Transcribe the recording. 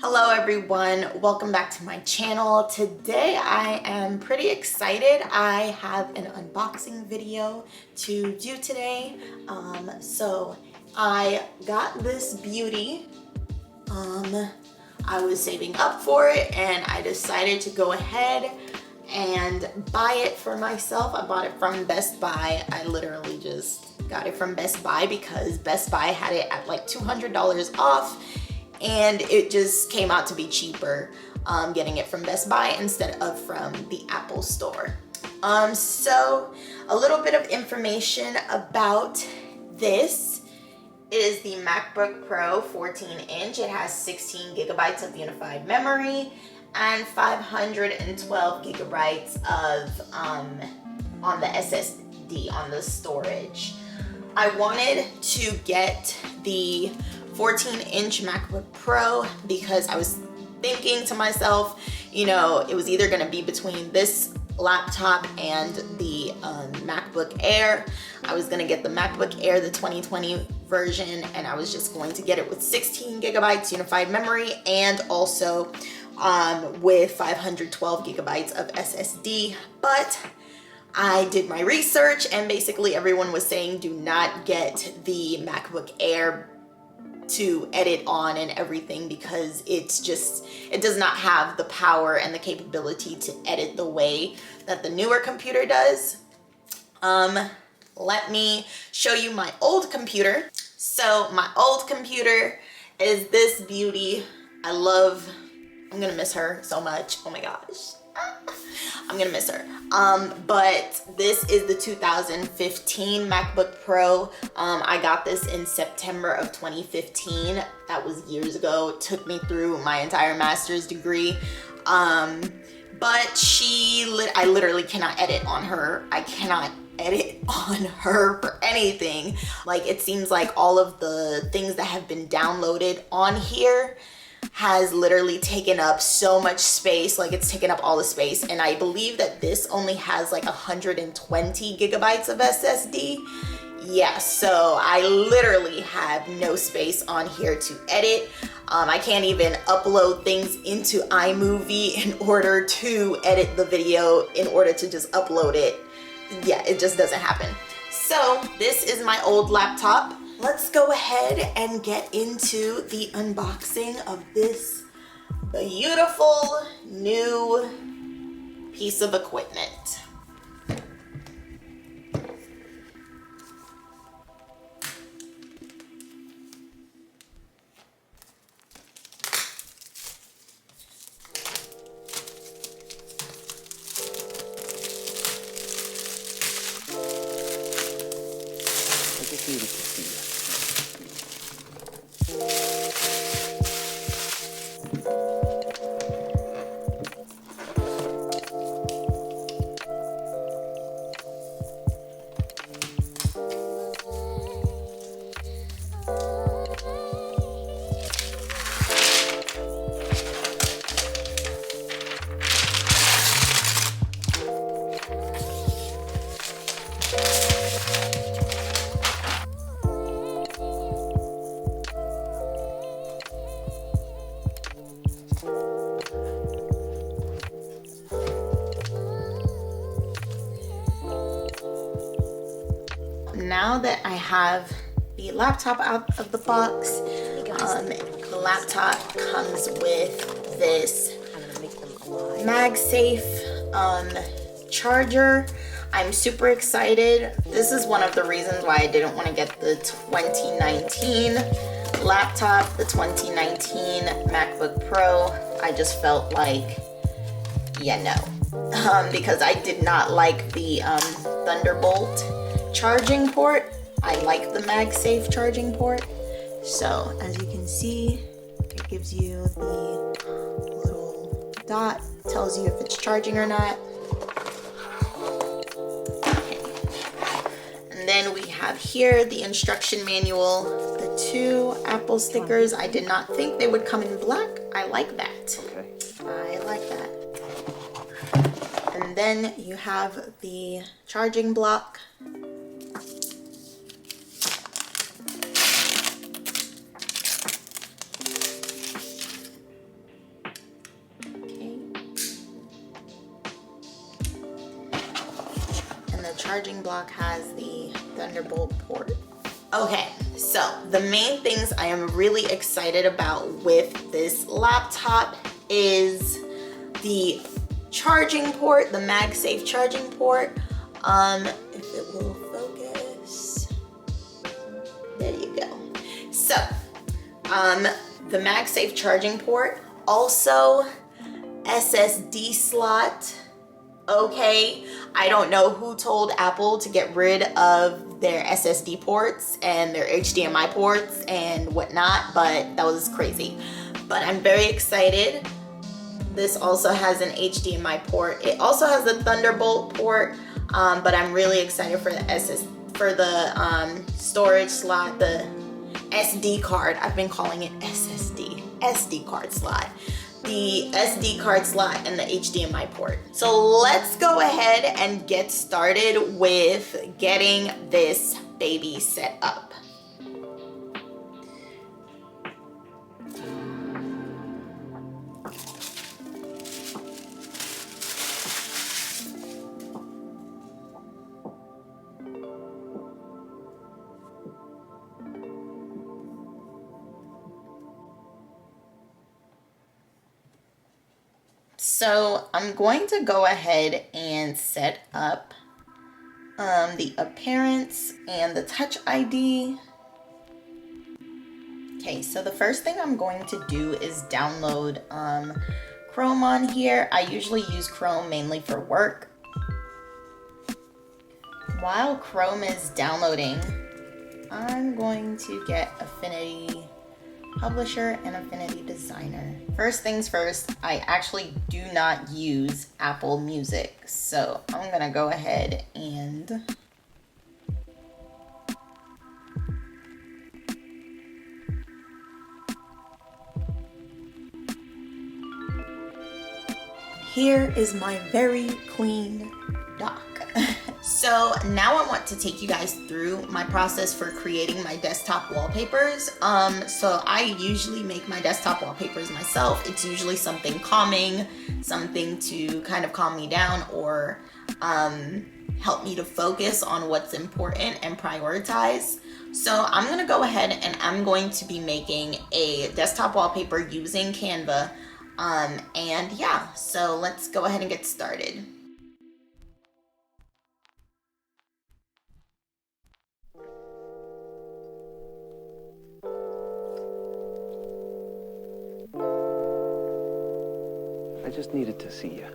Hello everyone, welcome back to my channel. Today I am pretty excited. I have an unboxing video to do today. So I got this beauty. I was saving up for it and I decided to go ahead and buy it for myself. I bought it from Best Buy. I literally just got it from Best Buy because Best Buy had it at like $200 off. And it just came out to be cheaper getting it from Best Buy instead of from the Apple store. So a little bit of information about this. It is the MacBook Pro 14-inch. It has 16 gigabytes of unified memory and 512 gigabytes of on the SSD, on the storage. I wanted to get the 14-inch MacBook Pro because I was thinking to myself, you know, it was either going to be between this laptop and the MacBook Air. I was going to get the MacBook Air, the 2020 version, and I was just going to get it with 16 gigabytes unified memory and also with 512 gigabytes of SSD. But I did my research and basically everyone was saying do not get the MacBook Air to edit on and everything because it does not have the power and the capability to edit the way that the newer computer does. Let me show you my old computer. So my old computer is this beauty. I'm gonna miss her so much. Oh my gosh. I'm gonna miss her. But this is the 2015 MacBook Pro. I got this in September of 2015. That was years ago. It took me through my entire master's degree. But I literally cannot edit on her. I cannot edit on her for anything. Like, it seems like all of the things that have been downloaded on here has literally taken up so much space. Like, it's taken up all the space, and I believe that this only has like 120 gigabytes of SSD. Yeah, so I literally have no space on here to edit. I can't even upload things into iMovie in order to edit the video, in order to just upload it. Yeah, it just doesn't happen. So this is my old laptop. Let's go ahead and get into the unboxing of this beautiful new piece of equipment. Now that I have the laptop out of the box, the laptop comes with this MagSafe charger. I'm super excited. This is one of the reasons why I didn't want to get the 2019 laptop, the 2019 MacBook Pro. I just felt like, yeah, no. Because I did not like the Thunderbolt charging port. I like the MagSafe charging port. So as you can see, it gives you the little dot, tells you if it's charging or not. Okay. And then we have here the instruction manual, the two Apple stickers. I did not think they would come in black. I like that. Okay. I like that. And then you have the charging block. charging block has the Thunderbolt port. Okay, so the main things I am really excited about with this laptop is the charging port, the MagSafe charging port. If it will focus, there you go. So, the MagSafe charging port, also SSD slot. Okay, I don't know who told Apple to get rid of their SSD ports and their HDMI ports and whatnot, but that was crazy. But I'm very excited. This also has an HDMI port. It also has a Thunderbolt port, but I'm really excited for the storage slot, the SD card. I've been calling it SD card slot. The SD card slot and the HDMI port. So let's go ahead and get started with getting this baby set up. So I'm going to go ahead and set up the appearance and the Touch ID. Okay, so the first thing I'm going to do is download Chrome on here. I usually use Chrome mainly for work. While Chrome is downloading, I'm going to get Affinity Publisher and Affinity Designer. First things first, I actually do not use Apple Music, so I'm gonna go ahead and here is my very clean dock. So now I want to take you guys through my process for creating my desktop wallpapers. So I usually make my desktop wallpapers myself. It's usually something calming, something to kind of calm me down or help me to focus on what's important and prioritize. So I'm gonna go ahead and I'm going to be making a desktop wallpaper using Canva. And yeah, so let's go ahead and get started. I just needed to see ya.